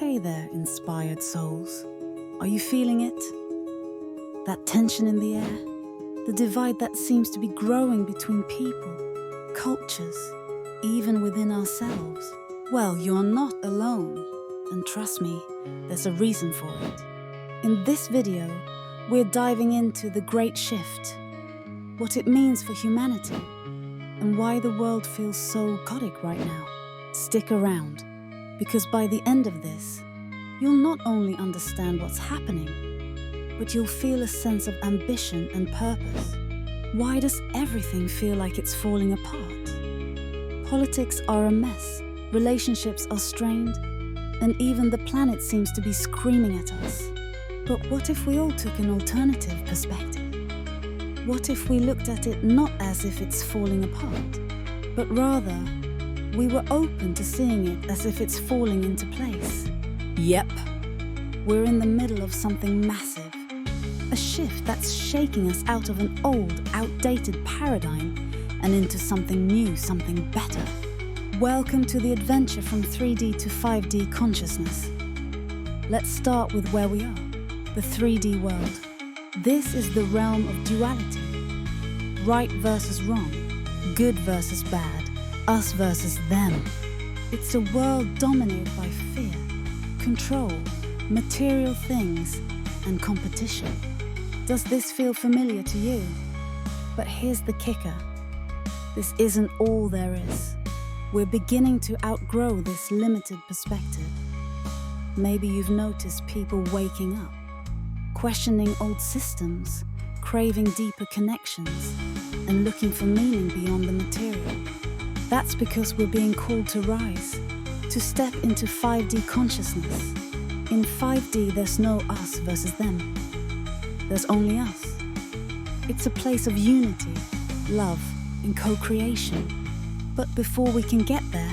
Hey there, inspired souls. Are you feeling it? That tension in the air? The divide that seems to be growing between people, cultures, even within ourselves? Well, you're not alone. And trust me, there's a reason for it. In this video, we're diving into the Great Shift, what it means for humanity, and why the world feels so chaotic right now. Stick around, because by the end of this, you'll not only understand what's happening, but you'll feel a sense of ambition and purpose. Why does everything feel like it's falling apart? Politics are a mess, relationships are strained, and even the planet seems to be screaming at us. But what if we all took an alternative perspective? What if we looked at it not as if it's falling apart, but rather we were open to seeing it as if it's falling into place? Yep, we're in the middle of something massive. A shift that's shaking us out of an old, outdated paradigm and into something new, something better. Welcome to the adventure from 3D to 5D consciousness. Let's start with where we are, the 3D world. This is the realm of duality. Right versus wrong, good versus bad, us versus them. It's a world dominated by fear, control, material things, and competition. Does this feel familiar to you? But here's the kicker. This isn't all there is. We're beginning to outgrow this limited perspective. Maybe you've noticed people waking up, questioning old systems, craving deeper connections, and looking for meaning beyond the material. That's because we're being called to rise, to step into 5D consciousness. In 5D, there's no us versus them. There's only us. It's a place of unity, love, and co-creation. But before we can get there,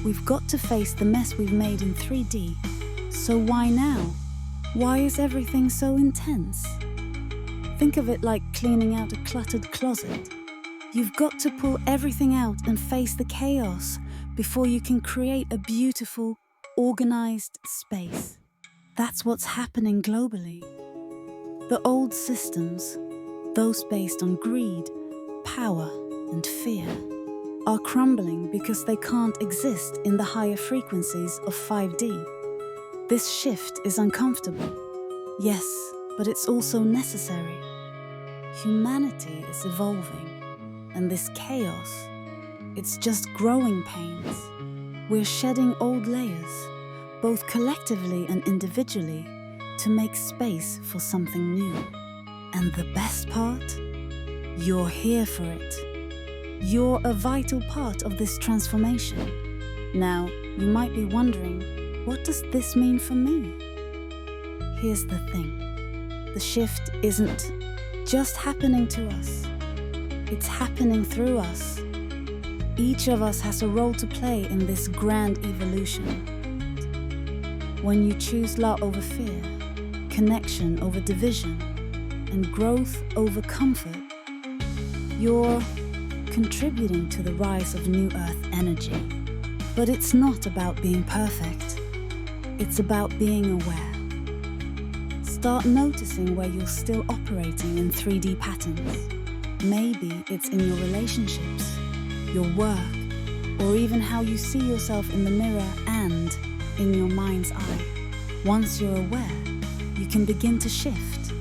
we've got to face the mess we've made in 3D. So why now? Why is everything so intense? Think of it like cleaning out a cluttered closet. You've got to pull everything out and face the chaos before you can create a beautiful, organized space. That's what's happening globally. The old systems, those based on greed, power, and fear, are crumbling because they can't exist in the higher frequencies of 5D. This shift is uncomfortable, yes, but it's also necessary. Humanity is evolving, and this chaos, it's just growing pains. We're shedding old layers, both collectively and individually, to make space for something new. And the best part? You're here for it. You're a vital part of this transformation. Now, you might be wondering, what does this mean for me? Here's the thing. The shift isn't just happening to us. It's happening through us. Each of us has a role to play in this grand evolution. When you choose love over fear, connection over division, and growth over comfort, you're contributing to the rise of New Earth energy. But it's not about being perfect. It's about being aware. Start noticing where you're still operating in 3D patterns. Maybe it's in your relationships, your work, or even how you see yourself in the mirror and in your mind's eye. Once you're aware, you can begin to shift.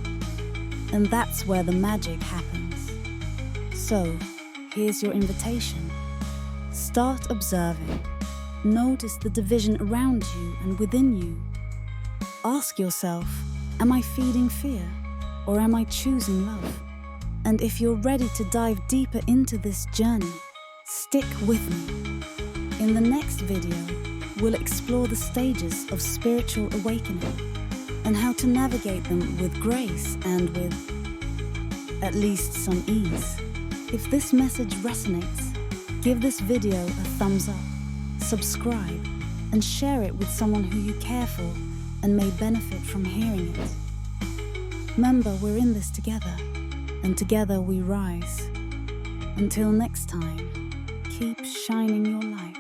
And that's where the magic happens. So, here's your invitation. Start observing. Notice the division around you and within you. Ask yourself, am I feeding fear or am I choosing love? And if you're ready to dive deeper into this journey, stick with me. In the next video, we'll explore the stages of spiritual awakening and how to navigate them with grace and with at least some ease. If this message resonates, give this video a thumbs up, subscribe, and share it with someone who you care for and may benefit from hearing it. Remember, we're in this together, and together we rise. Until next time, keep shining your light.